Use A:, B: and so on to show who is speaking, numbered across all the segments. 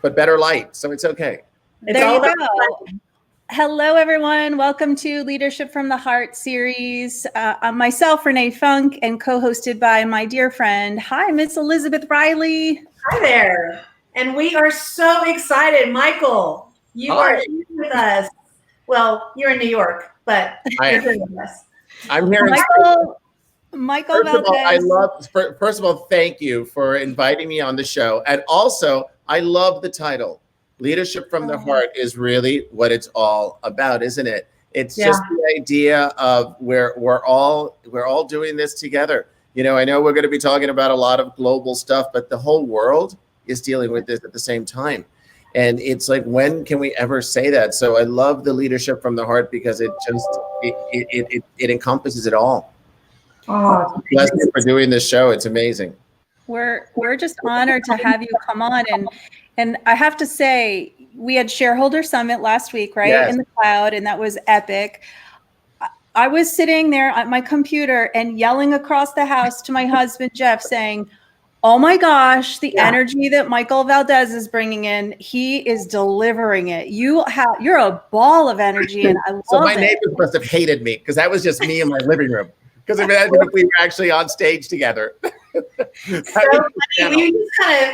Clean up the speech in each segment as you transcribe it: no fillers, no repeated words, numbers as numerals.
A: but better light. So it's okay.
B: There you go. Hello, everyone. Welcome to Leadership from the Heart series. I'm myself, Renee Funk, and co-hosted by my dear friend, hi, Miss Elizabeth Riley.
C: Hi there. And we are so excited. Michael, you are here with us. Well, you're in New York, but you're here with us.
A: I'm here.
B: Michael
A: Valdes. First of all, thank you for inviting me on the show. And also, I love the title. Leadership from the Heart is really what it's all about, isn't it? It's just the idea of we're all doing this together. You know, I know we're going to be talking about a lot of global stuff, but the whole world is dealing with this at the same time. And it's like, when can we ever say that? So I love the Leadership from the Heart because it encompasses it all.
C: Oh,
A: bless you for doing this show. It's amazing.
B: We're just honored to have you come on, and I have to say, we had shareholder summit last week, right?
A: Yes.
B: In the cloud, and that was epic. I was sitting there at my computer and yelling across the house to my husband, Jeff, saying, oh my gosh, the energy that Michael Valdes is bringing in, he is delivering it. You're a ball of energy, and I love it.
A: So my neighbors must have hated me because that was just me in my living room. Because imagine if we were actually on stage together.
C: So funny.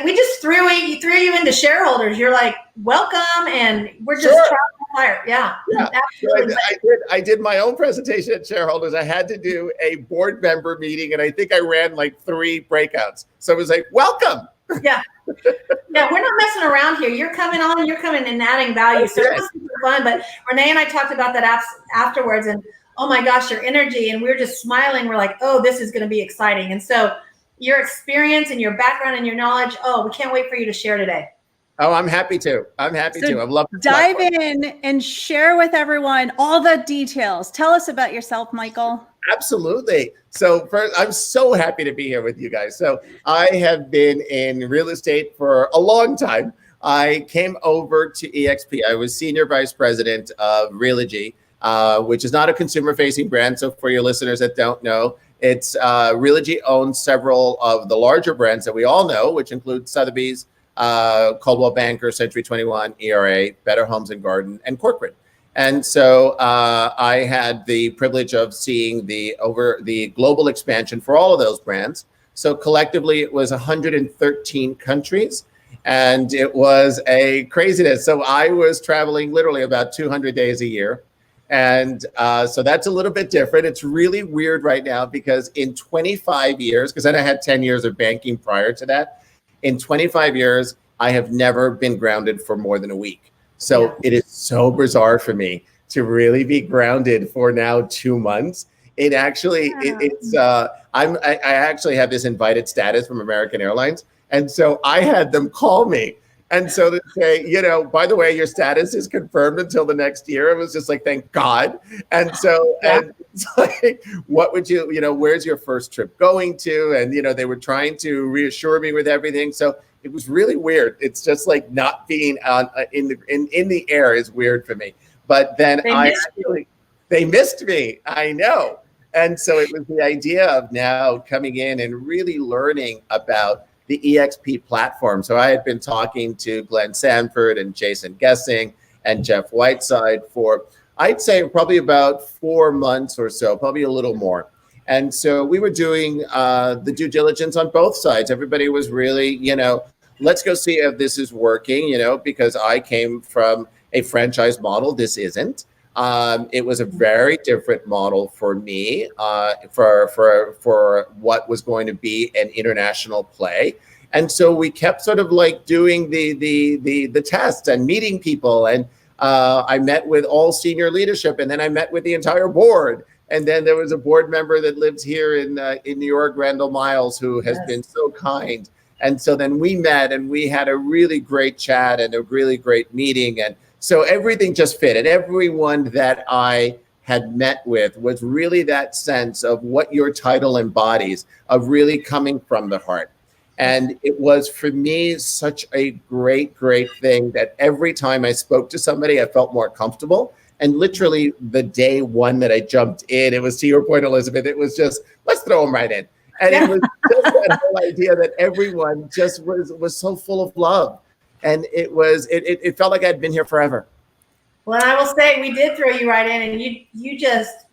C: We just threw you into shareholders. You're like, welcome, and we're just trying to fire. Yeah. Absolutely.
A: So I did my own presentation at shareholders. I had to do a board member meeting, and I think I ran like 3 breakouts. So it was like, welcome.
C: Yeah. Yeah, we're not messing around here. You're coming on, you're coming and adding value. So it was super fun. But Renee and I talked about that afterwards, and oh my gosh, your energy. And we were just smiling. We're like, oh, this is going to be exciting. And so your experience and your background and your knowledge, we can't wait for you to share today.
A: Oh, I'm happy to. I'd love to
B: dive in and share with everyone all the details. Tell us about yourself, Michael.
A: Absolutely. So first, I'm so happy to be here with you guys. So I have been in real estate for a long time. I came over to EXP. I was senior vice president of Realogy, which is not a consumer-facing brand. So for your listeners that don't know, it's Realogy owns several of the larger brands that we all know, which include Sotheby's, Coldwell Banker, Century 21, ERA, Better Homes and Garden, and Corcoran. And so I had the privilege of seeing the global expansion for all of those brands. So collectively, it was 113 countries, and it was a craziness. So I was traveling literally about 200 days a year. And so that's a little bit different. It's really weird right now because in 25 years, because then I had 10 years of banking prior to that, in 25 years, I have never been grounded for more than a week. So it is so bizarre for me to really be grounded for now 2 months. It actually, I actually have this invited status from American Airlines. And so I had them call me. And so to say, by the way, your status is confirmed until the next year. It was just like, thank God. And so, and it's like, what would you, where's your first trip going to? And, they were trying to reassure me with everything. So it was really weird. It's just like not being on in the air is weird for me. But then they missed me. I know. And so it was the idea of now coming in and really learning about the EXP platform. So I had been talking to Glenn Sanford and Jason Gessing and Jeff Whiteside for, I'd say, probably about 4 months or so, probably a little more. And so we were doing the due diligence on both sides. Everybody was really, let's go see if this is working, because I came from a franchise model. This isn't. It was a very different model for me for what was going to be an international play. And so we kept sort of like doing the tests and meeting people. And I met with all senior leadership, and then I met with the entire board. And then there was a board member that lives here in New York, Randall Miles, who has been so kind. And so then we met and we had a really great chat and a really great meeting. And so everything just fit. And everyone that I had met with was really that sense of what your title embodies, of really coming from the heart. And it was, for me, such a great, great thing that every time I spoke to somebody, I felt more comfortable. And literally the day one that I jumped in, it was, to your point, Elizabeth, it was just, let's throw them right in. And it was just that whole idea that everyone just was so full of love. And it felt like I'd been here forever.
C: Well, I will say we did throw you right in, and you just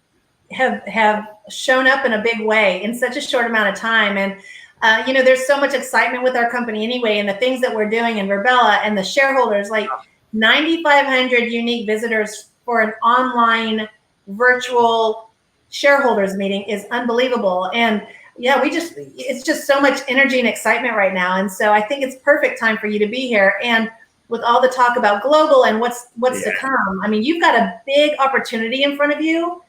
C: have shown up in a big way in such a short amount of time. And there's so much excitement with our company anyway, and the things that we're doing in Verbella and the shareholders, like 9,500 unique visitors for an online virtual shareholders meeting is unbelievable. And yeah, it's just so much energy and excitement right now. And so I think it's perfect time for you to be here. And with all the talk about global and what's to come, I mean, you've got a big opportunity in front of you.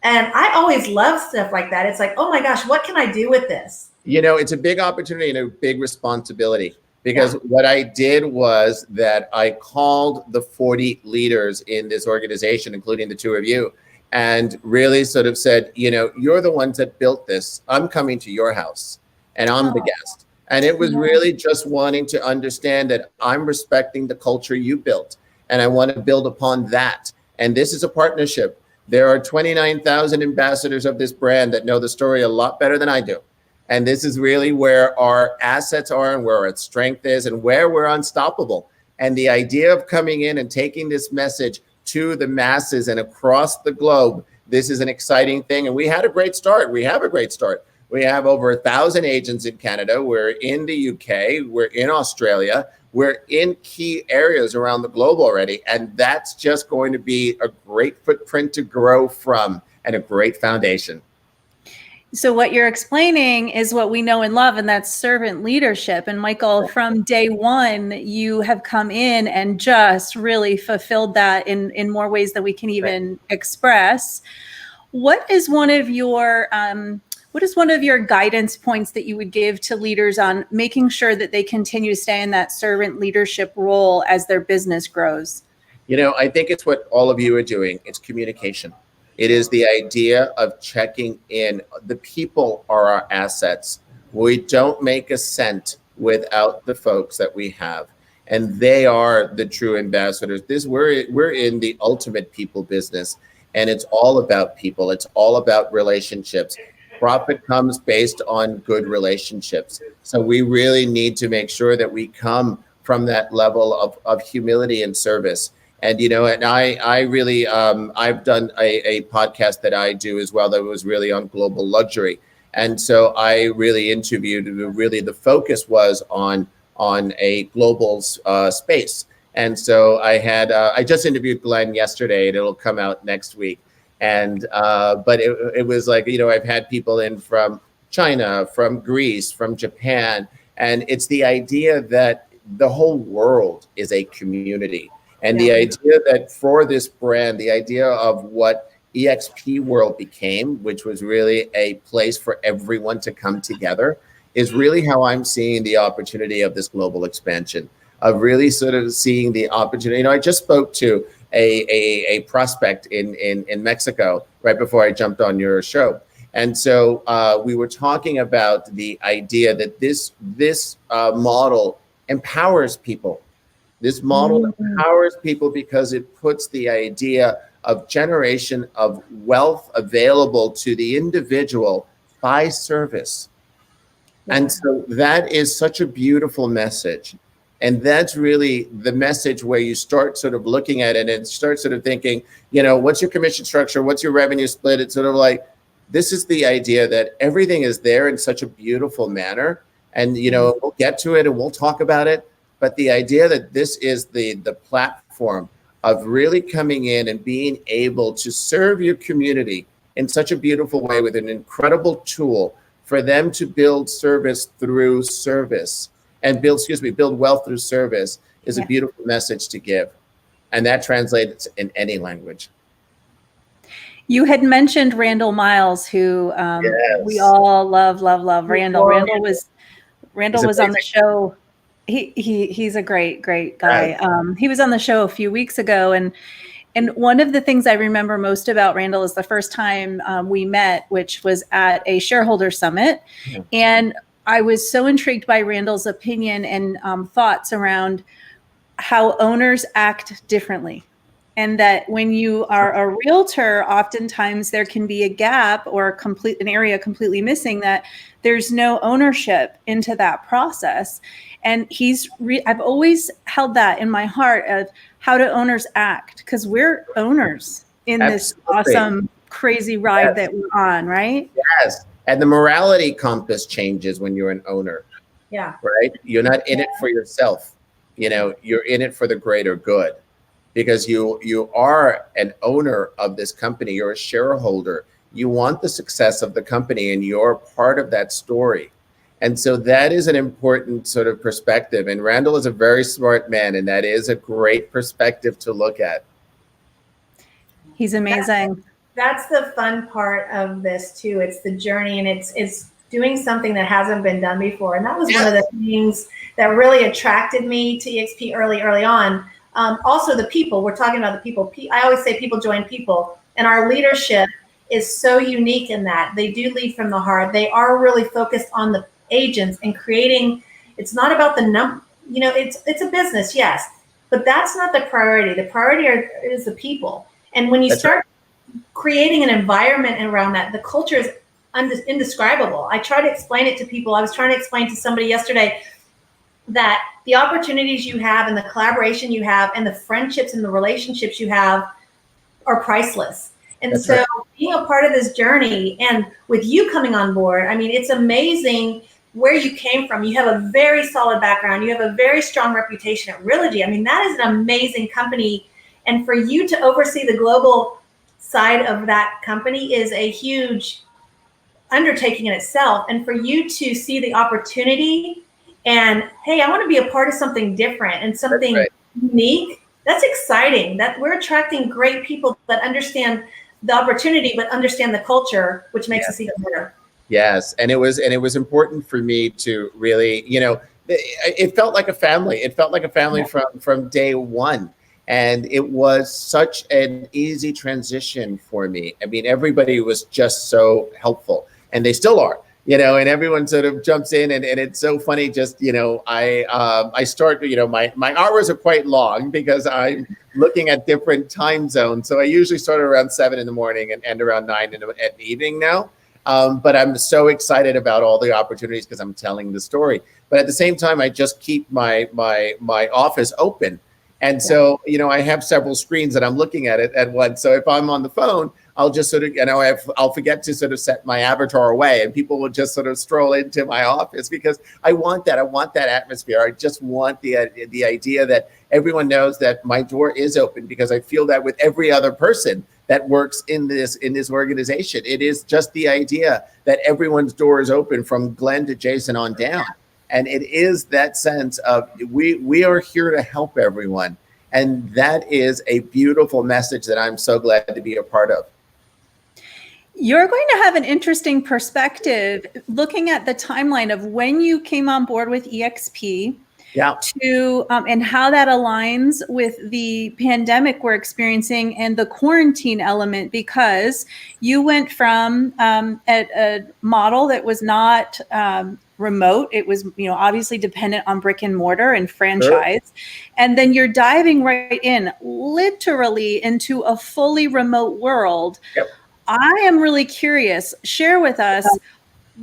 C: And I always love stuff like that. It's like, oh my gosh, what can I do with this?
A: It's a big opportunity and a big responsibility, because what I did was that I called the 40 leaders in this organization, including the two of you, and really sort of said, you're the ones that built this. I'm coming to your house and I'm the guest. And it was really just wanting to understand that I'm respecting the culture you built, and I want to build upon that. And this is a partnership. There are 29,000 ambassadors of this brand that know the story a lot better than I do. And this is really where our assets are and where our strength is and where we're unstoppable. And the idea of coming in and taking this message to the masses and across the globe, this is an exciting thing. And we had a great start. We have a great start. We have over 1,000 agents in Canada. We're in the UK. We're in Australia. We're in key areas around the globe already. And that's just going to be a great footprint to grow from and a great foundation.
B: So what you're explaining is what we know and love, and that's servant leadership. And Michael, from day one, you have come in and just really fulfilled that in more ways than we can even express. What is one of your guidance points that you would give to leaders on making sure that they continue to stay in that servant leadership role as their business grows?
A: I think it's what all of you are doing. It's communication. It is the idea of checking in. The people are our assets. We don't make a cent without the folks that we have, and they are the true ambassadors. We're in the ultimate people business, and it's all about people. It's all about relationships. Profit comes based on good relationships. So we really need to make sure that we come from that level of humility and service. And, and I really, I've done a podcast that I do as well that was really on global luxury. And so I really interviewed, the focus was on a global space. And so I just interviewed Glenn yesterday, and it'll come out next week. And, but it was like, I've had people in from China, from Greece, from Japan. And it's the idea that the whole world is a community. And the idea that for this brand, the idea of what EXP World became, which was really a place for everyone to come together, is really how I'm seeing the opportunity of this global expansion, of really sort of seeing the opportunity. I just spoke to a prospect in Mexico right before I jumped on your show. And so we were talking about the idea that this model empowers people. This model empowers people because it puts the idea of generation of wealth available to the individual by service. And so that is such a beautiful message. And that's really the message where you start sort of looking at it and start sort of thinking, what's your commission structure? What's your revenue split? It's sort of like, this is the idea that everything is there in such a beautiful manner. And, we'll get to it and we'll talk about it. But the idea that this is the platform of really coming in and being able to serve your community in such a beautiful way with an incredible tool for them to build service through service and build wealth through service is a beautiful message to give. And that translates in any language.
B: You had mentioned Randall Miles, who we all love. Randall. Randall was on the show. He's a great guy. He was on the show a few weeks ago, and one of the things I remember most about Randall is the first time we met, which was at a shareholder summit, and I was so intrigued by Randall's opinion and thoughts around how owners act differently. And that when you are a realtor, oftentimes there can be a gap or an area completely missing, that there's no ownership into that process. And I've always held that in my heart of how do owners act, because we're owners in this awesome, crazy ride that we're on, right?
A: Yes. And the morality compass changes when you're an owner.
C: Yeah.
A: Right? You're not in it for yourself. You're in it for the greater good, because you are an owner of this company. You're a shareholder. You want the success of the company, and you're part of that story. And so that is an important sort of perspective. And Randall is a very smart man, and that is a great perspective to look at.
B: He's amazing.
C: That's the fun part of this too. It's the journey, and it's doing something that hasn't been done before. And that was one of the things that really attracted me to EXP early on. Also the people, we're talking about the people. I always say people join people, and our leadership is so unique in that they do lead from the heart. They are really focused on the agents and creating. It's not about the number, it's a business, yes, but that's not the priority. The priority is the people. And when you start creating an environment around that, the culture is indescribable. I try to explain it to people. I was trying to explain to somebody yesterday that the opportunities you have and the collaboration you have and the friendships and the relationships you have are priceless. And so being a part of this journey, and with you coming on board, I mean, it's amazing where you came from. You have a very solid background. You have a very strong reputation at Realogy. I mean, that is an amazing company. And for you to oversee the global side of that company is a huge undertaking in itself. And for you to see the opportunity and, hey, I want to be a part of something different and something unique, that's exciting. That we're attracting great people that understand the opportunity, but understand the culture, which makes us even better.
A: Yes. And it was important for me to really, it felt like a family. It felt like a family from day one. And it was such an easy transition for me. I mean, everybody was just so helpful, and they still are, and everyone sort of jumps in, and it's so funny. Just, I start, my hours are quite long because I'm looking at different time zones. So I usually start around 7 in the morning and end around 9 at the evening now. But I'm so excited about all the opportunities because I'm telling the story. But at the same time, I just keep my office open. And so, I have several screens that I'm looking at once. So if I'm on the phone, I'll just sort of, I'll forget to sort of set my avatar away, and people will just sort of stroll into my office because I want that. I want that atmosphere. I just want the idea that everyone knows that my door is open, because I feel that with every other person that works in this organization. It is just the idea that everyone's door is open from Glenn to Jason on down. And it is that sense of we are here to help everyone. And that is a beautiful message that I'm so glad to be a part of.
B: You're going to have an interesting perspective looking at the timeline of when you came on board with EXP to and how that aligns with the pandemic we're experiencing and the quarantine element, because you went from a model that was not remote. It was, obviously dependent on brick and mortar and franchise. Sure. And then you're diving right in, literally into a fully remote world.
A: Yep.
B: I am really curious. Share with us,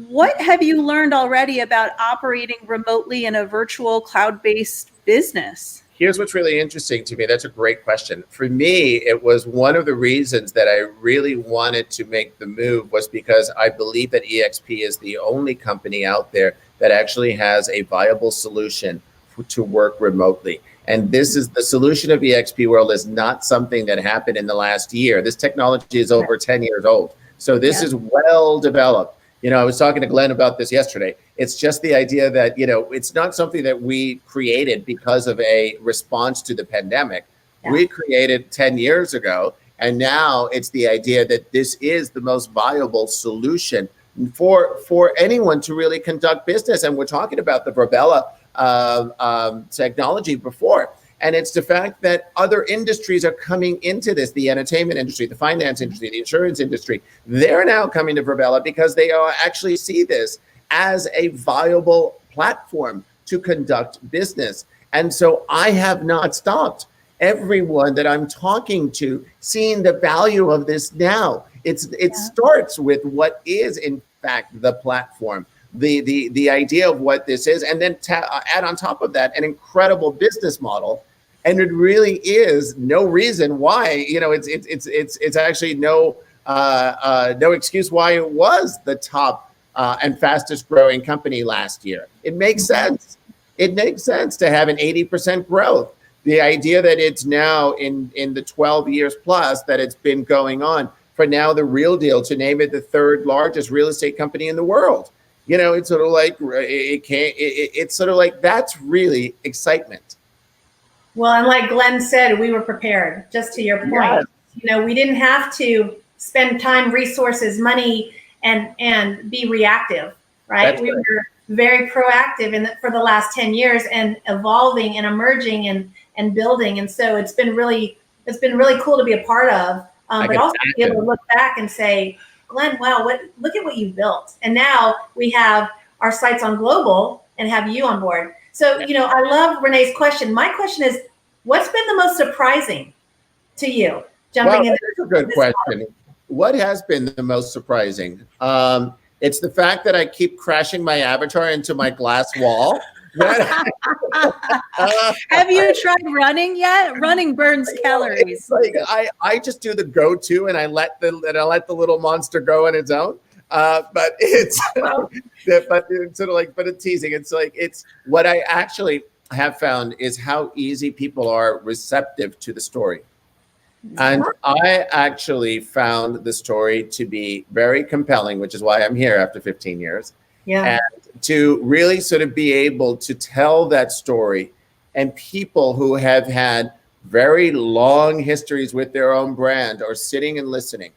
B: what have you learned already about operating remotely in a virtual cloud-based business?
A: Here's what's really interesting to me. That's a great question. For me, it was one of the reasons that I really wanted to make the move was because I believe that EXP is the only company out there that actually has a viable solution to work remotely. And this is the solution of EXP World is not something that happened in the last year. This technology is over 10 years old. So this is well developed. I was talking to Glenn about this yesterday. It's just the idea that, it's not something that we created because of a response to the pandemic. Yeah. We created 10 years ago. And now it's the idea that this is the most viable solution for anyone to really conduct business. And we're talking about the Virbela technology before. And it's the fact that other industries are coming into this, the entertainment industry, the finance industry, the insurance industry. They're now coming to Virbela because they actually see this as a viable platform to conduct business. And so I have not stopped. everyone that I'm talking to seeing the value of this now. It starts with what is in fact the platform, the idea of what this is, and then add on top of that an incredible business model. And it really is no reason why, it's actually no excuse why it was the top and fastest growing company last year. It makes sense. It makes sense to have an 80% growth. The idea that it's now in the 12 years plus that it's been going on, for now the Real Deal to name it the third largest real estate company in the world. It's sort of like it's sort of like that's really excitement.
C: Well, and like Glenn said, we were prepared, just to your point. Yes. We didn't have to spend time, resources, money, and be reactive, right?
A: That's
C: we
A: right.
C: were very proactive for the last 10 years and evolving and emerging and building. And so it's been really cool to be a part of, but also to be able to look back and say, Glenn, wow, look at what you built. And now we have our sights on global and have you on board. So, I love Renee's question. My question is, what's been the most surprising to you?
A: That's a good question. What has been the most surprising? It's the fact that I keep crashing my avatar into my glass wall.
B: Have you tried running yet? Running burns calories.
A: Like I just do the go-to and I let the little monster go on its own. But it's but it's teasing. It's what I actually have found is how easy people are receptive to the story. And I actually found the story to be very compelling, which is why I'm here after 15 years.
C: Yeah.
A: And to really sort of be able to tell that story, and people who have had very long histories with their own brand are sitting and listening.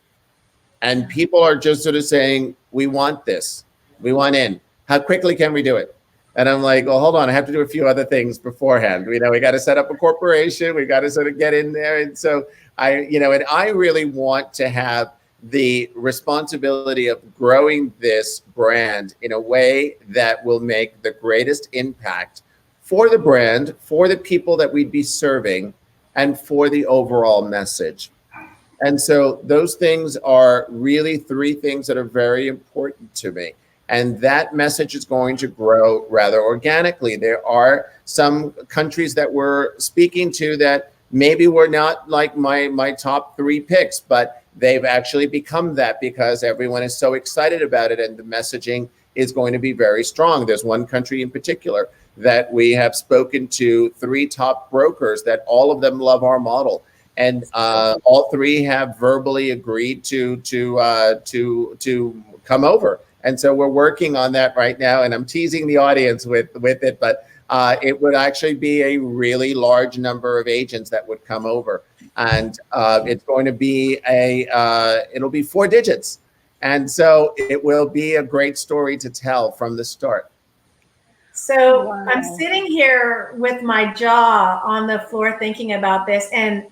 A: And people are just sort of saying, we want this. We want in. How quickly can we do it? And I'm like, well, hold on. I have to do a few other things beforehand. We got to set up a corporation. We got to sort of get in there. And so and I really want to have the responsibility of growing this brand in a way that will make the greatest impact for the brand, for the people that we'd be serving, and for the overall message. And so those things are really three things that are very important to me. And that message is going to grow rather organically. There are some countries that we're speaking to that maybe were not like my top three picks, but they've actually become that because everyone is so excited about it and the messaging is going to be very strong. There's one country in particular that we have spoken to 3 top brokers that all of them love our model. And all 3 have verbally agreed to come over. And so we're working on that right now. And I'm teasing the audience with it, but it would actually be a really large number of agents that would come over. And it's going to be it'll be 4 digits. And so it will be a great story to tell from the start.
C: So wow. I'm sitting here with my jaw on the floor thinking about this and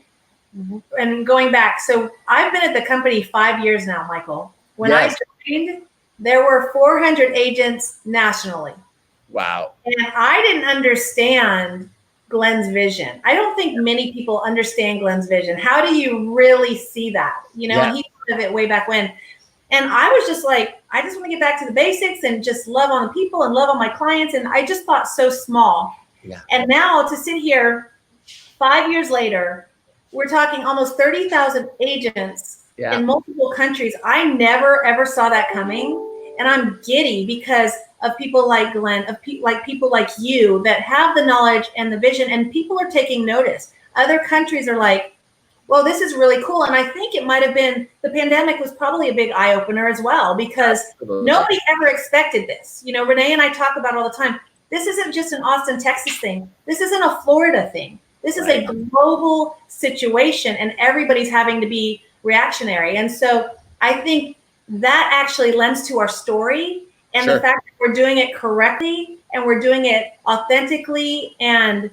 C: going back. So I've been at the company 5 years now, Michael. When I joined, there were 400 agents nationally.
A: Wow.
C: And I didn't understand Glenn's vision. I don't think many people understand Glenn's vision. How do you really see that? He thought of it way back when. And I was just like, I just want to get back to the basics and just love on the people and love on my clients. And I just thought so small. Yeah. And now to sit here 5 years later, we're talking almost 30,000 agents in multiple countries. I never, ever saw that coming. And I'm giddy because of people like Glenn, of people like you that have the knowledge and the vision, and people are taking notice. Other countries are like, well, this is really cool. And I think it might have been, the pandemic was probably a big eye opener as well, because nobody ever expected this. Renee and I talk about it all the time. This isn't just an Austin, Texas thing. This isn't a Florida thing. This is a global situation, and everybody's having to be reactionary. And so I think that actually lends to our story, and the fact that we're doing it correctly and we're doing it authentically and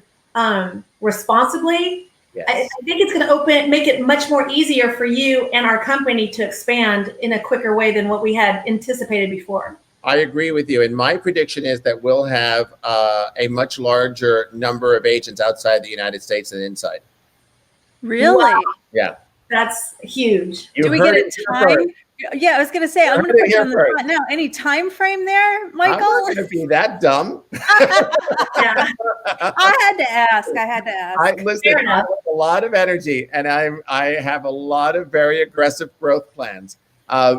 C: responsibly. Yes. I think it's going to make it much more easier for you and our company to expand in a quicker way than what we had anticipated before.
A: I agree with you. And my prediction is that we'll have a much larger number of agents outside the United States than inside.
B: Really?
C: Wow,
A: Yeah.
C: that's huge.
A: You
B: Do we
A: heard
B: get a
A: it here
B: time?
A: first.
B: Yeah, I was gonna say,
A: You
B: I'm
A: heard
B: gonna
A: it
B: put you
A: here
B: on the
A: first.
B: spot now. Any time frame there,
A: I'm
B: Michael?
A: not going to be that dumb.
C: Yeah,
B: I had to ask. I had to ask.
A: Listen,
C: fair
A: I
C: enough.
A: have a lot of energy, and I have a lot of very aggressive growth plans,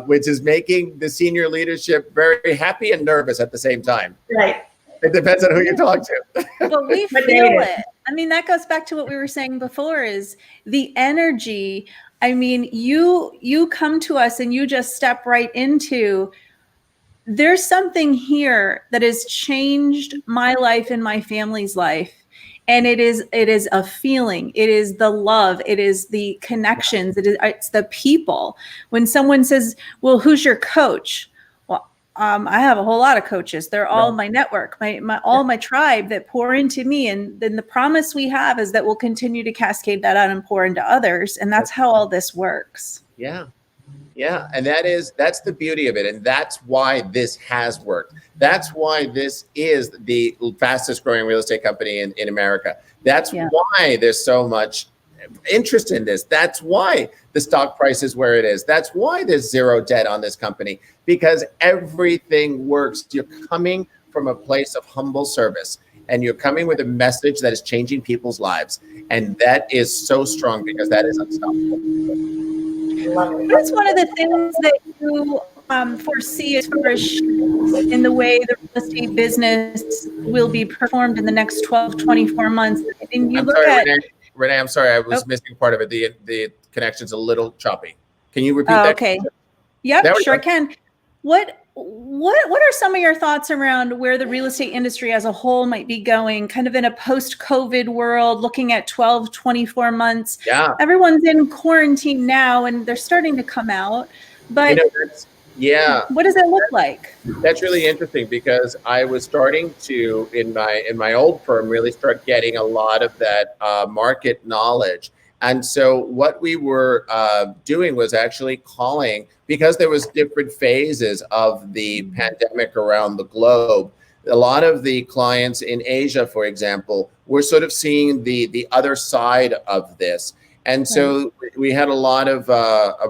A: which is making the senior leadership very happy and nervous at the same time.
C: Right.
A: It depends on who you talk to.
B: But we
C: But
B: feel
C: David.
B: it. I mean, that goes back to what we were saying before, is the energy. I mean, you come to us and you just step right into, there's something here that has changed my life and my family's life. And it is a feeling. It is the love. It is the connections. It's the people. When someone says, well, who's your coach? Well, I have a whole lot of coaches. They're all my network, my tribe that pour into me. And then the promise we have is that we'll continue to cascade that out and pour into others. And that's how all this works.
A: Yeah. Yeah. And that's the beauty of it. And that's why this has worked. That's why this is the fastest growing real estate company in America. That's why there's so much interest in this. That's why the stock price is where it is. That's why there's zero debt on this company, because everything works. You're coming from a place of humble service, and you're coming with a message that is changing people's lives. And that is so strong, because that is unstoppable.
B: What's one of the things that you foresee as far as shifts in the way the real estate business will be performed in the next 12, 24 months? And you
A: I'm
B: look
A: sorry,
B: at
A: Renee, I'm sorry. I was missing part of it. The connection's a little choppy. Can you repeat that?
B: Okay. Yep, sure can. What are some of your thoughts around where the real estate industry as a whole might be going, kind of in a post-COVID world, looking at 12, 24 months?
A: Yeah.
B: Everyone's in quarantine now and they're starting to come out. But what does it look like?
A: That's really interesting, because I was starting to, in my old firm, really start getting a lot of that market knowledge. And so what we were doing was actually calling, because there was different phases of the pandemic around the globe. A lot of the clients in Asia, for example, were sort of seeing the other side of this. And so we had a lot of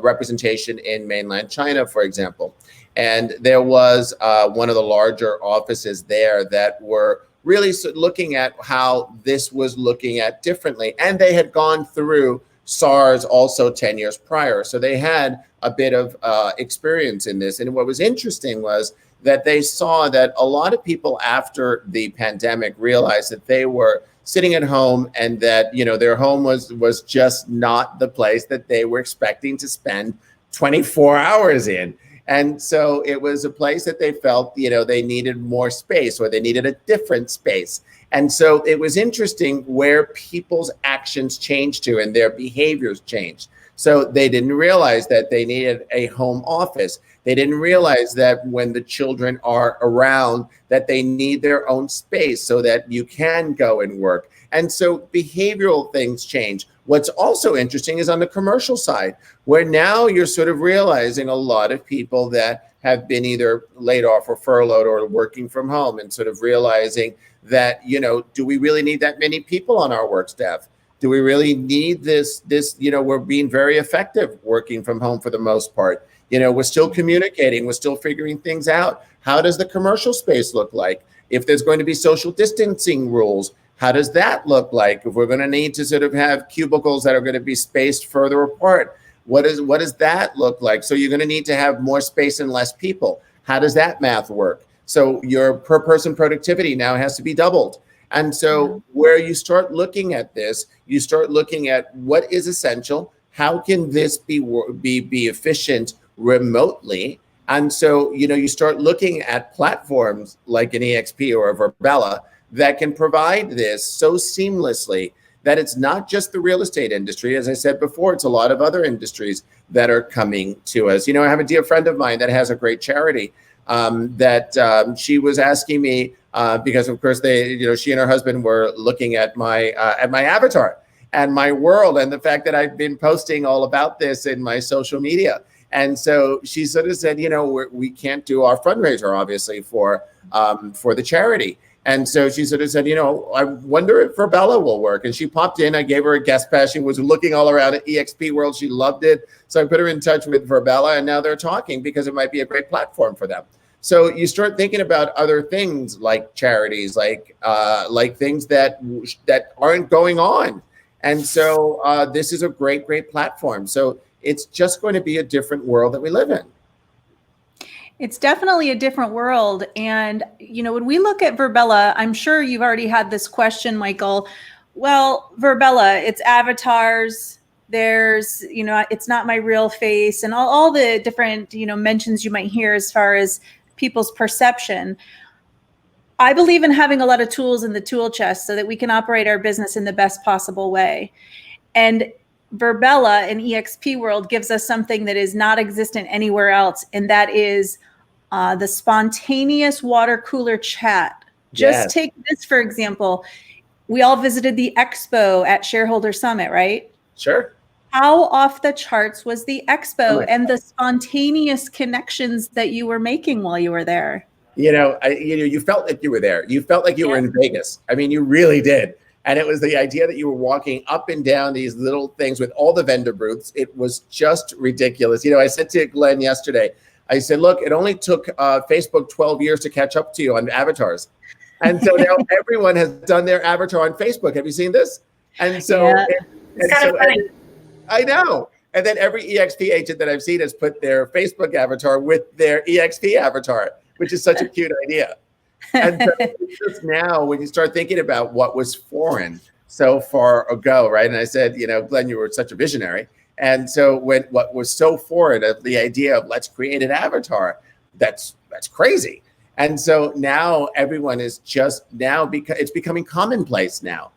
A: representation in mainland China, for example. And there was one of the larger offices there that were really looking at how this was looking at differently. And they had gone through SARS also 10 years prior. So they had a bit of experience in this. And what was interesting was that they saw that a lot of people after the pandemic realized that they were sitting at home, and that, you know, their home was just not the place that they were expecting to spend 24 hours in. And so it was a place that they felt, you know, they needed more space, or they needed a different space. And so it was interesting where people's actions changed to, and their behaviors changed. So they didn't realize that they needed a home office. They didn't realize that when the children are around, that they need their own space so that you can go and work. And so behavioral things change. What's also interesting is on the commercial side, where now you're sort of realizing a lot of people that have been either laid off or furloughed or working from home, and sort of realizing that, you know, do we really need that many people on our work staff? Do we really need this, you know, we're being very effective working from home for the most part. You know, we're still communicating, we're still figuring things out. How does the commercial space look like? If there's going to be social distancing rules, how does that look like? If we're going to need to sort of have cubicles that are going to be spaced further apart, what does that look like? So you're going to need to have more space and less people. How does that math work? So your per person productivity now has to be doubled. And so where you start looking at this, you start looking at what is essential. How can this be efficient remotely? And so, you know, you start looking at platforms like an EXP or a Verbella that can provide this so seamlessly that it's not just the real estate industry. As I said before, it's a lot of other industries that are coming to us. You know, I have a dear friend of mine that has a great charity that she was asking me because, of course, she and her husband were looking at my avatar and my world, and the fact that I've been posting all about this in my social media. And so she sort of said, you know, we can't do our fundraiser, obviously, for the charity. And so she sort of said, I wonder if Verbella will work. And she popped in. I gave her a guest pass. She was looking all around at EXP World. She loved it. So I put her in touch with Verbella, and now they're talking because it might be a great platform for them. So you start thinking about other things like charities, like things that aren't going on. And so this is a great platform. So it's just going to be a different world that we live in.
B: It's definitely a different world. And, when we look at Verbella, I'm sure you've already had this question, Michael. Well, Verbella, it's avatars. There's, it's not my real face, and all the different, mentions you might hear as far as people's perception. I believe in having a lot of tools in the tool chest so that we can operate our business in the best possible way. And Verbella in EXP World gives us something that is not existent anywhere else, and that is the spontaneous water cooler chat. Just take this, for example. We all visited the expo at Shareholder Summit, right?
A: Sure.
B: How off the charts was the expo and the spontaneous connections that you were making while you were there?
A: You felt like you were there. You felt like you were in Vegas. I mean, you really did. And it was the idea that you were walking up and down these little things with all the vendor booths. It was just ridiculous. I said to Glenn yesterday, I said, look, it only took Facebook 12 years to catch up to you on avatars. And so now everyone has done their avatar on Facebook. Have you seen this? And so
C: it's kind of funny.
A: I know. And then every EXP agent that I've seen has put their Facebook avatar with their EXP avatar, which is such a cute idea. And so just now, when you start thinking about what was foreign so far ago, right? And I said, Glenn, you were such a visionary. And so what was so foreign, the idea of let's create an avatar, that's crazy. And so now everyone is just because it's becoming commonplace now.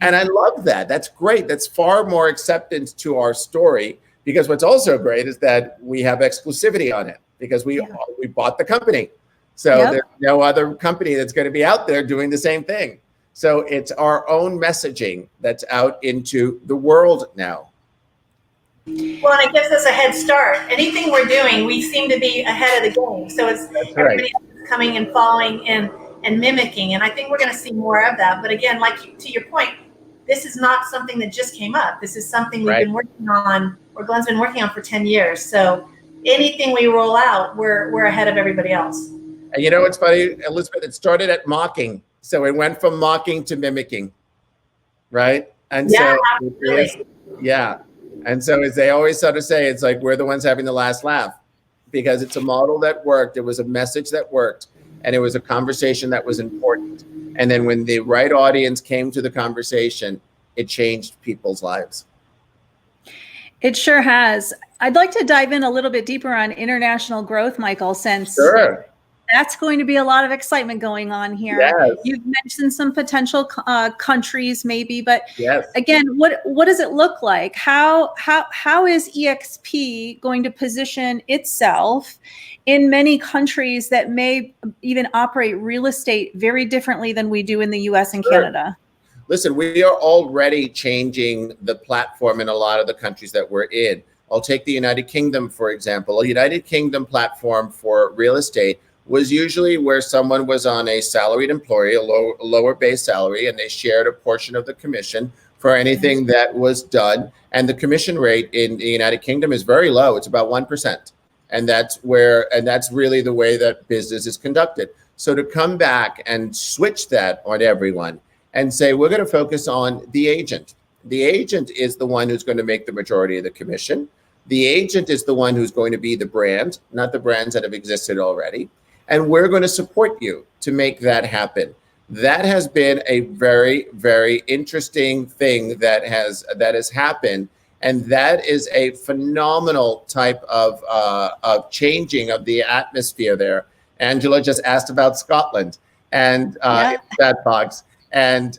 A: And I love that. That's great. That's far more acceptance to our story, because what's also great is that we have exclusivity on it because we bought the company. So there's no other company that's going to be out there doing the same thing. So it's our own messaging that's out into the world now.
C: Well, and it gives us a head start. Anything we're doing, we seem to be ahead of the game. So it's everybody else is coming and following and mimicking. And I think we're going to see more of that. But again, to your point, this is not something that just came up. This is something we've been working on, or Glenn's been working on for 10 years. So anything we roll out, we're ahead of everybody else.
A: And it's funny, Elizabeth, it started at mocking. So it went from mocking to mimicking, right? And
C: absolutely.
A: And so as they always sort of say, it's like we're the ones having the last laugh because it's a model that worked. It was a message that worked, and it was a conversation that was important. And then when the right audience came to the conversation, it changed people's lives.
B: It sure has. I'd like to dive in a little bit deeper on international growth, Michael, since that's going to be a lot of excitement going on here.
A: Yes.
B: You've mentioned some potential countries maybe, but again, what does it look like? How is EXP going to position itself in many countries that may even operate real estate very differently than we do in the US and Canada?
A: Listen, we are already changing the platform in a lot of the countries that we're in. I'll take the United Kingdom, for example. A United Kingdom platform for real estate was usually where someone was on a salaried employee, a lower base salary, and they shared a portion of the commission for anything that was done. And the commission rate in the United Kingdom is very low. It's about 1%. And that's really the way that business is conducted. So to come back and switch that on everyone and say, we're going to focus on the agent. The agent is the one who's going to make the majority of the commission. The agent is the one who's going to be the brand, not the brands that have existed already. And we're going to support you to make that happen. That has been a very, very interesting thing that has happened. And that is a phenomenal type of changing of the atmosphere there. Angela just asked about Scotland and that box. And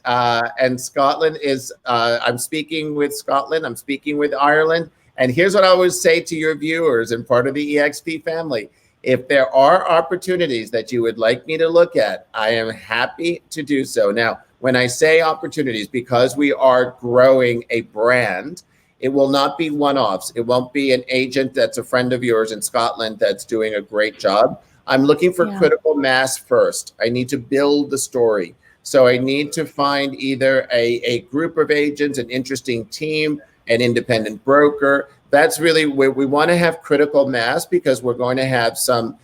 A: Scotland is, I'm speaking with Scotland, I'm speaking with Ireland. And here's what I always say to your viewers and part of the EXP family. If there are opportunities that you would like me to look at, I am happy to do so. Now, when I say opportunities, because we are growing a brand, it will not be one-offs. It won't be an agent that's a friend of yours in Scotland that's doing a great job. I'm looking for
B: Yeah.
A: critical mass first. I need to build the story. So I need to find either a group of agents, an interesting team, an independent broker. That's really where we want to have critical mass, because we're going to have some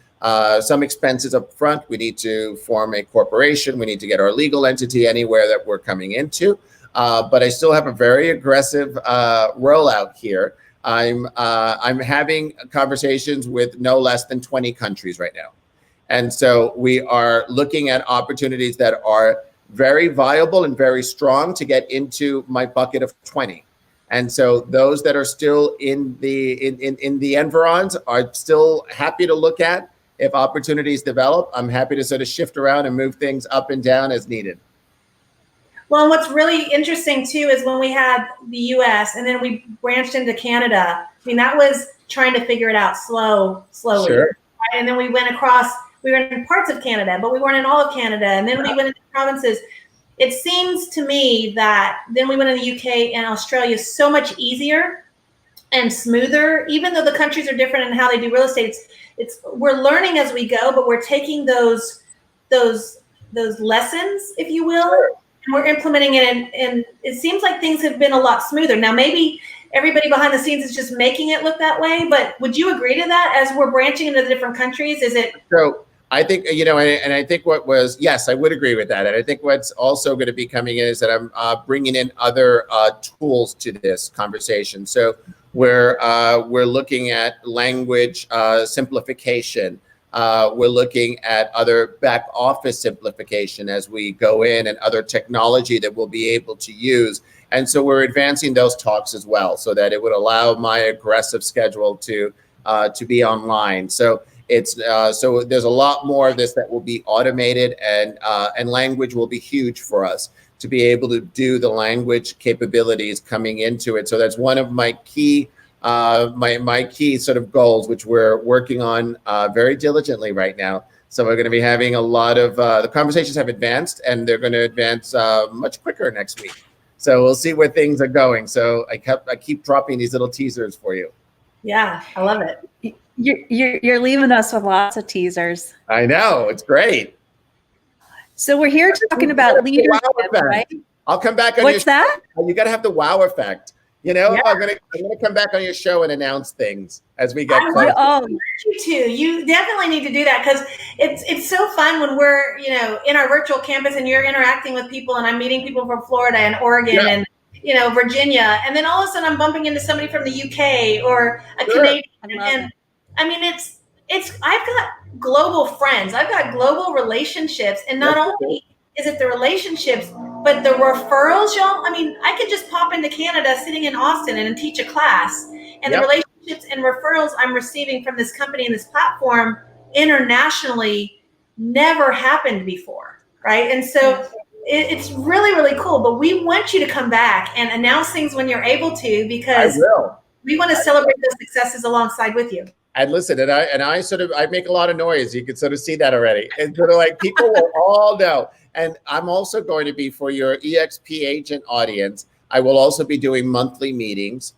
A: expenses up front. We need to form a corporation. We need to get our legal entity anywhere that we're coming into. But I still have a very aggressive rollout here. I'm having conversations with no less than 20 countries right now. And so we are looking at opportunities that are very viable and very strong to get into my bucket of 20. And so those that are still in the environs are still happy to look at. If opportunities develop, I'm happy to sort of shift around and move things up and down as needed.
C: Well, and what's really interesting too is when we had the US and then we branched into Canada. I mean, that was trying to figure it out slowly.
A: Sure.
C: Right? And then we went across, we were in parts of Canada, but we weren't in all of Canada. And then we went into provinces. It seems to me that then we went in the UK and Australia so much easier and smoother, even though the countries are different in how they do real estate. We're learning as we go, but we're taking those lessons, if you will,
A: Sure.
C: and we're implementing it. And it seems like things have been a lot smoother. Now, maybe everybody behind the scenes is just making it look that way, but would you agree to that as we're branching into the different countries? Is it?
A: So I think, and I think yes, I would agree with that. And I think what's also going to be coming in is that I'm bringing in other tools to this conversation. So we're looking at language simplification. We're looking at other back office simplification as we go in, and other technology that we'll be able to use. And so we're advancing those talks as well, so that it would allow my aggressive schedule to be online. So so there's a lot more of this that will be automated, and language will be huge for us to be able to do the language capabilities coming into it. So that's one of my key my key sort of goals, which we're working on very diligently right now. So we're going to be having a lot of the conversations have advanced, and they're going to advance much quicker next week. So we'll see where things are going. So I keep dropping these little teasers for you.
C: Yeah, I love it.
B: You're leaving us with lots of teasers.
A: I know, it's great.
B: So we're here talking about leadership, right?
A: I'll come back on
B: What's that?
A: You got to have the wow effect. Yeah. I'm gonna come back on your show and announce things as we get closer.
C: Oh, you too. You definitely need to do that, because it's so fun when we're in our virtual campus and you're interacting with people, and I'm meeting people from Florida and Oregon and Virginia, and then all of a sudden I'm bumping into somebody from the UK or a Canadian, and I mean it's I've got global friends, I've got global relationships, and not only is it the relationships, but the referrals, y'all. I mean, I could just pop into Canada, sitting in Austin, and teach a class. And the relationships and referrals I'm receiving from this company and this platform internationally never happened before, right? And so it's really, really cool. But we want you to come back and announce things when you're able to, because we want to celebrate those successes alongside with you.
A: And listen, and I make a lot of noise. You can sort of see that already. And sort of like people will all know. And I'm also going to be, for your EXP agent audience, I will also be doing monthly meetings.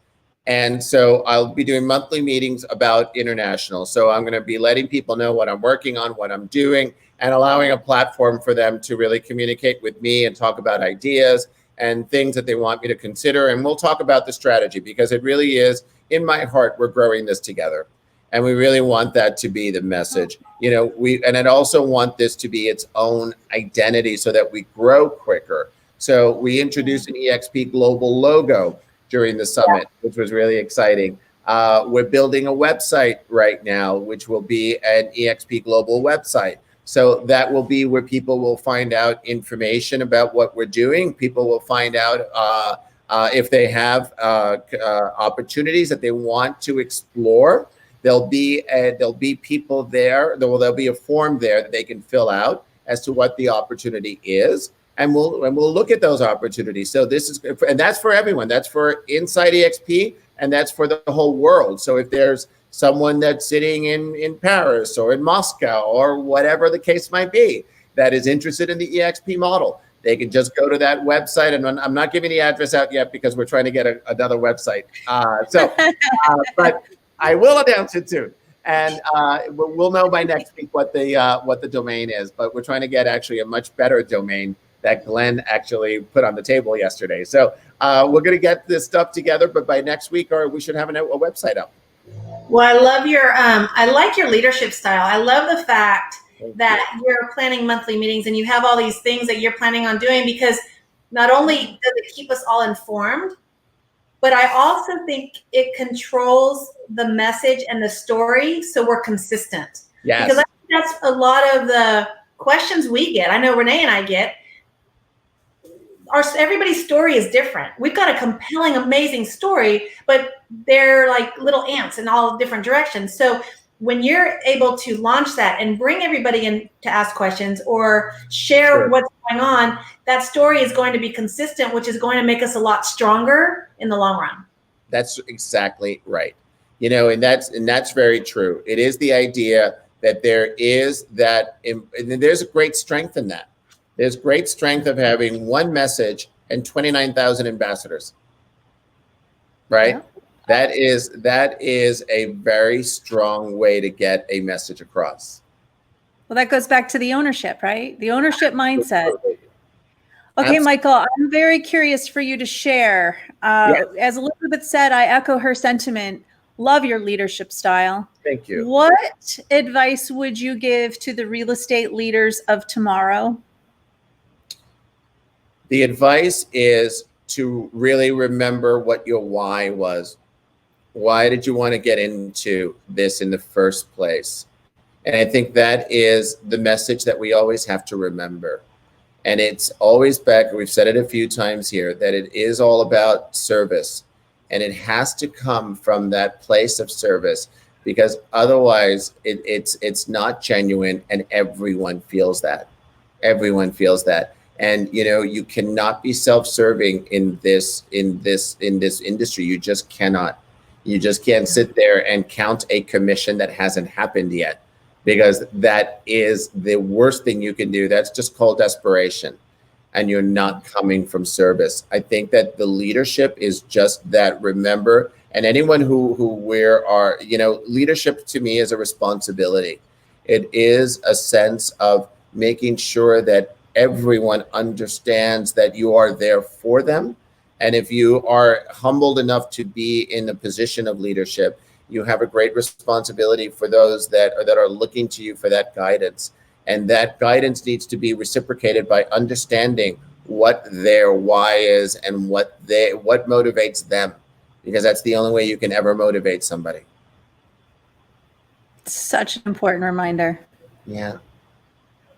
A: And so I'll be doing monthly meetings about international. So I'm going to be letting people know what I'm working on, what I'm doing, and allowing a platform for them to really communicate with me and talk about ideas and things that they want me to consider. And we'll talk about the strategy, because it really is, in my heart, we're growing this together. And we really want that to be the message. And I'd also want this to be its own identity, so that we grow quicker. So we introduced an EXP global logo during the summit, which was really exciting. We're building a website right now, which will be an EXP global website. So that will be where people will find out information about what we're doing. People will find out if they have opportunities that they want to explore. There'll be people there. There'll be a form there that they can fill out as to what the opportunity is, and we'll look at those opportunities. So that's for everyone. That's for Inside EXP, and that's for the whole world. So if there's someone that's sitting in Paris or in Moscow or whatever the case might be that is interested in the EXP model, they can just go to that website. And I'm not giving the address out yet, because we're trying to get another website. But I will announce it soon. And we'll know by next week what the domain is. But we're trying to get actually a much better domain that Glenn actually put on the table yesterday. So we're going to get this stuff together, but by next week, or we should have a website up.
C: Well, I love I like your leadership style. I love the fact that you're planning monthly meetings and you have all these things that you're planning on doing, because not only does it keep us all informed, but I also think it controls the message and the story, so we're consistent.
A: Yes.
C: Because I think that's a lot of the questions we get. I know Renee and I get. Everybody's story is different. We've got a compelling, amazing story, but they're like little ants in all different directions. So when you're able to launch that and bring everybody in to ask questions or share what's going on, that story is going to be consistent, which is going to make us a lot stronger in the long run.
A: That's exactly right. You know, and that's very true. It is the idea that there is that, and there's a great strength in that. There's great strength of having one message and 29,000 ambassadors, right? Yeah. That is a very strong way to get a message across.
B: Well, that goes back to the ownership, right? The ownership mindset.
A: Absolutely.
B: Okay, Michael, I'm very curious for you to share.
A: Yes.
B: As Elizabeth said, I echo her sentiment. Love your leadership style.
A: Thank you.
B: What advice would you give to the real estate leaders of tomorrow?
A: The advice is to really remember what your why was. Why did you want to get into this in the first place? And I think that is the message that we always have to remember. And it's always back, we've said it a few times here, that it is all about service. And it has to come from that place of service, because otherwise it's not genuine, and everyone feels that. Everyone feels that. And you know, you cannot be self-serving in this industry. You just cannot. You just can't sit there and count a commission that hasn't happened yet, because that is the worst thing you can do. That's just called desperation, and you're not coming from service. I think that the leadership is just that. Remember, and anyone who you know, leadership to me is a responsibility. It is a sense of making sure that everyone understands that you are there for them. And if you are humbled enough to be in a position of leadership, you have a great responsibility for those that are looking to you for that guidance. And that guidance needs to be reciprocated by understanding what their why is and what motivates them, because that's the only way you can ever motivate somebody.
B: Such an important reminder.
A: Yeah.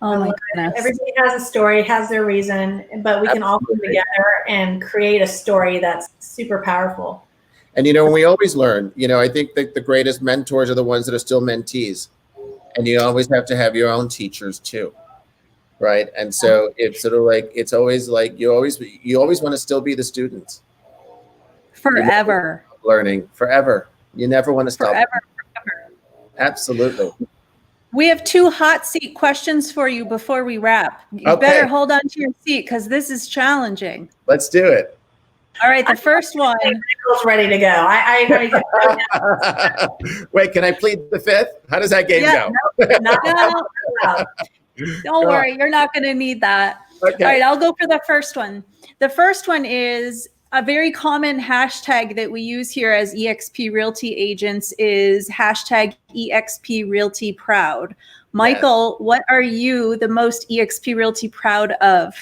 B: Oh my goodness.
C: Everybody has a story, has their reason, but we can all come together and create a story that's super powerful.
A: And, you know, we always learn, you know, I think that the greatest mentors are the ones that are still mentees. And you always have to have your own teachers too. Right. And so it's sort of like, it's always like, you always want to still be the students.
B: Forever.
A: Learning forever. You never want to stop.
B: Forever.
A: Absolutely.
B: We have 2 hot seat questions for you before we wrap. You better hold on to your seat, because this is challenging.
A: Let's do it.
B: All right, the first one.
C: Michael's ready to go.
A: Wait, can I plead the fifth? How does that game go?
B: No. Don't worry, you're not going to need that. Okay. All right, I'll go for the first one. The first one is a very common hashtag that we use here as eXp Realty agents is hashtag eXp Realty proud. Michael, yes. What are you the most eXp Realty proud of?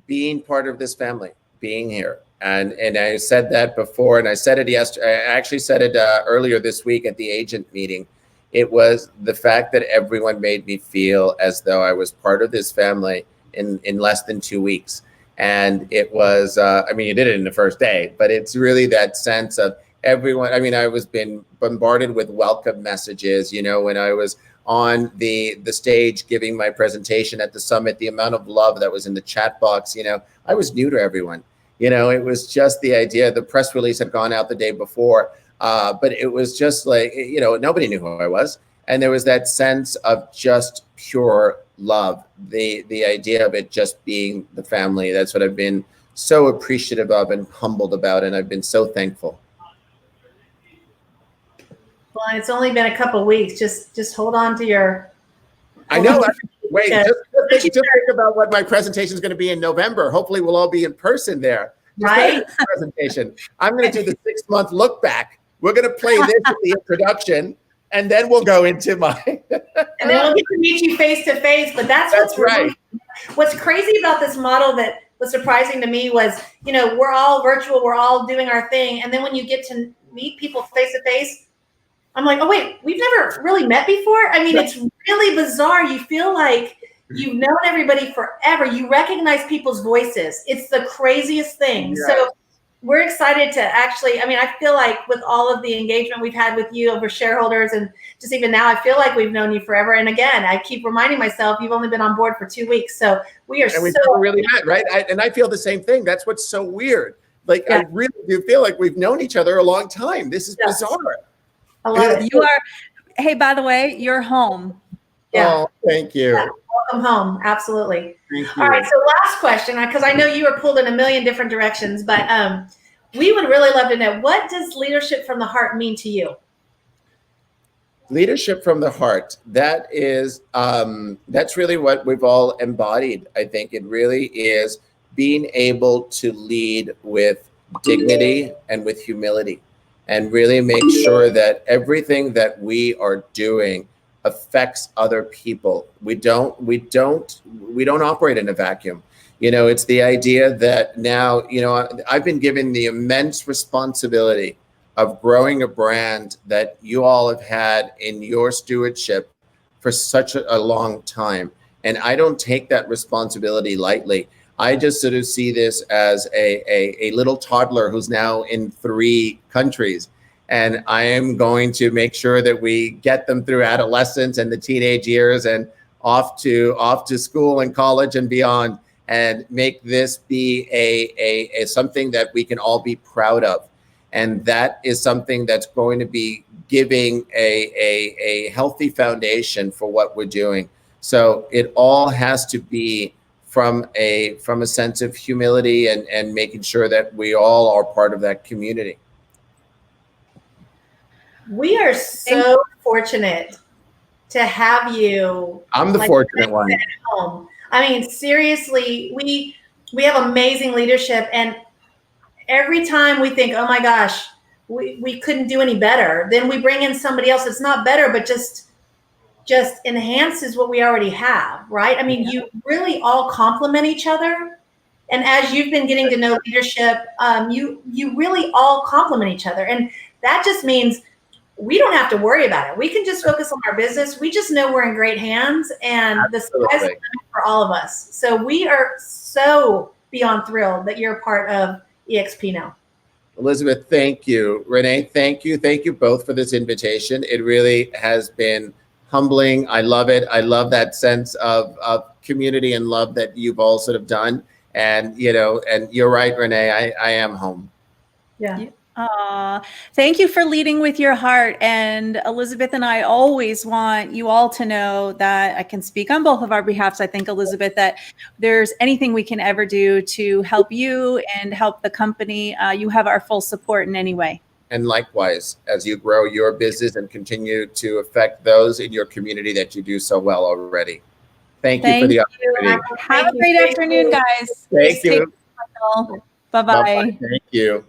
A: Being part of this family, being here. And I said that before, and I said it yesterday. I actually said it earlier this week at the agent meeting. It was the fact that everyone made me feel as though I was part of this family in less than 2 weeks. And it was, I mean, you did it in the first day, but it's really that sense of everyone. I mean, I was been bombarded with welcome messages, you know, when I was on the stage giving my presentation at the summit, the amount of love that was in the chat box, you know, I was new to everyone. You know, it was just the idea. The press release had gone out the day before, but it was just like, you know, nobody knew who I was. And there was that sense of just pure love, the idea of it just being the family. That's what I've been so appreciative of and humbled about, and I've been so thankful.
C: Well, it's only been a couple weeks. Just hold on to your.
A: I know. Wait,
C: Yeah.
A: just think about what my presentation is going to be in November. Hopefully, we'll all be in person there.
C: Right.
A: Presentation. I'm going to do the 6-month look back. We're going to play this at the introduction, and then we'll go into my.
C: And then we'll get to meet you face to face. But that's what's
A: right.
C: What's crazy about this model that was surprising to me was, we're all virtual, we're all doing our thing, and then when you get to meet people face to face, I'm like, oh wait, we've never really met before. I mean, it's really bizarre. You feel like you've known everybody forever. You recognize people's voices. It's the craziest thing. Yeah. So we're excited to actually, I feel like with all of the engagement we've had with you over shareholders and just even now, I feel like we've known you forever. And again, I keep reminding myself, you've only been on board for 2 weeks. So we are
A: we never really met, right? I feel the same thing. That's what's so weird. Like, I really do feel like we've known each other a long time. This is bizarre.
C: I love it.
B: You are, hey, by the way, you're home.
C: Yeah.
A: Oh, thank you.
C: Yeah. Welcome home. Absolutely.
A: Thank you.
C: All right. So last question, because I know you were pulled in a million different directions, but we would really love to know, what does leadership from the heart mean to you?
A: Leadership from the heart. That is, that's really what we've all embodied. I think it really is being able to lead with dignity and with humility, and really make sure that everything that we are doing affects other people. We don't operate in a vacuum. It's the idea that now, I've been given the immense responsibility of growing a brand that you all have had in your stewardship for such a long time. And I don't take that responsibility lightly. I just sort of see this as a little toddler who's now in 3 countries. And I am going to make sure that we get them through adolescence and the teenage years and off to school and college and beyond, and make this be a something that we can all be proud of. And that is something that's going to be giving a healthy foundation for what we're doing. So it all has to be from a sense of humility and making sure that we all are part of that community.
C: We are so fortunate to have you.
A: I'm the fortunate one.
C: At home. Seriously, we have amazing leadership, and every time we think, oh my gosh, we couldn't do any better, then we bring in somebody else that's not better, but just enhances what we already have, right? You really all complement each other. And as you've been getting to know leadership, you really all complement each other. And that just means we don't have to worry about it. We can just focus on our business. We just know we're in great hands, and the sky's the limit for all of us. So we are so beyond thrilled that you're a part of EXP now.
A: Elizabeth, thank you. Renee, thank you. Thank you both for this invitation. It really has been humbling. I love it. I love that sense of community and love that you've all sort of done. And, and you're right, Renee, I am home.
C: Yeah.
B: Thank you for leading with your heart. And Elizabeth and I always want you all to know that I can speak on both of our behalfs. I think, Elizabeth, that there's anything we can ever do to help you and help the company. You have our full support in any way.
A: And likewise, as you grow your business and continue to affect those in your community that you do so well already. Thank you for the opportunity.
B: Have a great afternoon, guys.
A: Thank you.
B: Bye-bye.
A: Thank you.